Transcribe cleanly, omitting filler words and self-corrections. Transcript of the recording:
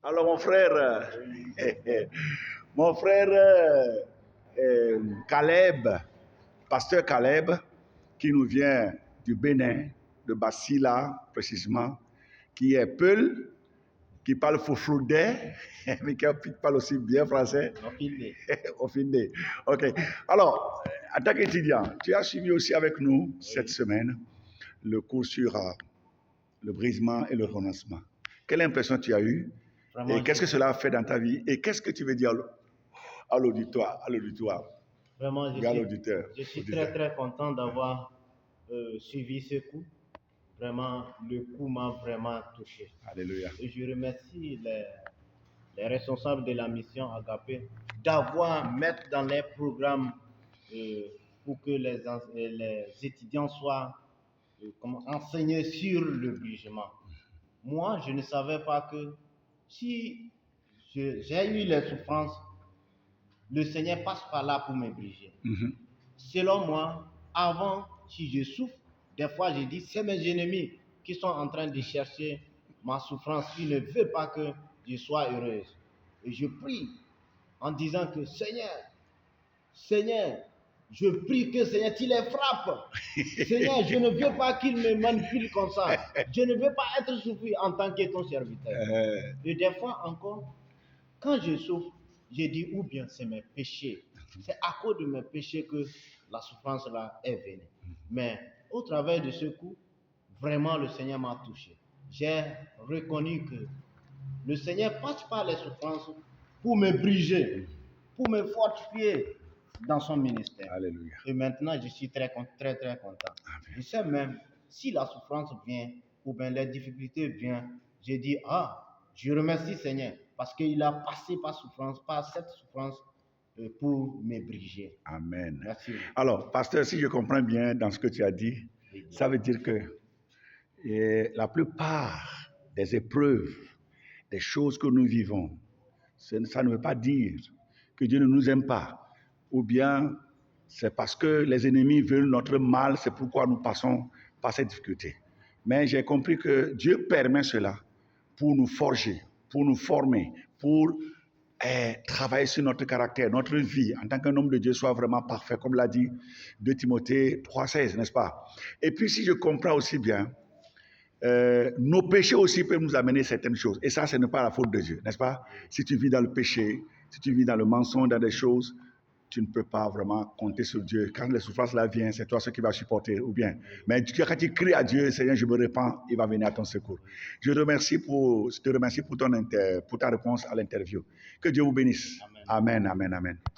Alors mon frère Caleb, pasteur Caleb, qui nous vient du Bénin, de Basila précisément, qui est Peul, qui parle Foufoudé, mais qui parle aussi bien français. Ofindé. Ok. Alors, en tant qu'étudiant, tu as suivi aussi avec nous cette semaine le cours sur le brisement et le renoncement. Quelle impression tu as eue? Vraiment, et qu'est-ce que cela a fait dans ta vie? Et qu'est-ce que tu veux dire à l'auditoire? Vraiment, je suis très content d'avoir suivi ce cours. Vraiment, le coup m'a vraiment touché. Alléluia. Et je remercie les responsables de la mission Agapé d'avoir mis dans les programmes pour que les étudiants soient enseignés sur le brisement. Moi, je ne savais pas que si j'ai eu les souffrances, le Seigneur passe par là pour me briser. Selon moi, avant, si je souffre, des fois je dis, c'est mes ennemis qui sont en train de chercher ma souffrance. Ils ne veulent pas que je sois heureuse. Et je prie en disant que Seigneur, je prie que Seigneur, tu les frappes. Seigneur, je ne veux pas qu'ils me manipulent comme ça. Je ne veux pas être souffert en tant que ton serviteur. Et des fois encore, quand je souffre, je dis ou bien c'est mes péchés. C'est à cause de mes péchés que la souffrance là est venue. Mais au travers de ce coup, vraiment le Seigneur m'a touché. J'ai reconnu que le Seigneur passe par les souffrances pour me briser, pour me fortifier dans son ministère. Alléluia. Et maintenant, je suis très content. Amen. Je sais même, si la souffrance vient, ou bien les difficultés viennent, je dis, je remercie Seigneur, parce qu'il a passé par cette souffrance pour me briser. Amen. Merci. Alors, pasteur, si je comprends bien dans ce que tu as dit, ça veut dire que la plupart des épreuves, des choses que nous vivons, ça ne veut pas dire que Dieu ne nous aime pas, ou bien c'est parce que les ennemis veulent notre mal, c'est pourquoi nous passons par cette difficulté. Mais j'ai compris que Dieu permet cela pour nous forger, pour nous former, pour travailler sur notre caractère, notre vie, en tant qu'un homme de Dieu soit vraiment parfait, comme l'a dit 2 Timothée 3,16, n'est-ce pas? Et puis si je comprends aussi bien, nos péchés aussi peuvent nous amener certaines choses. Et ça, ce n'est pas la faute de Dieu, n'est-ce pas? Si tu vis dans le péché, si tu vis dans le mensonge, dans des choses, tu ne peux pas vraiment compter sur Dieu. Quand les souffrances là viennent, c'est toi ce qui va supporter, ou bien. Mais quand tu cries à Dieu, Seigneur, je me répands, il va venir à ton secours. Je te remercie pour ta réponse à l'interview. Que Dieu vous bénisse. Amen, amen, amen.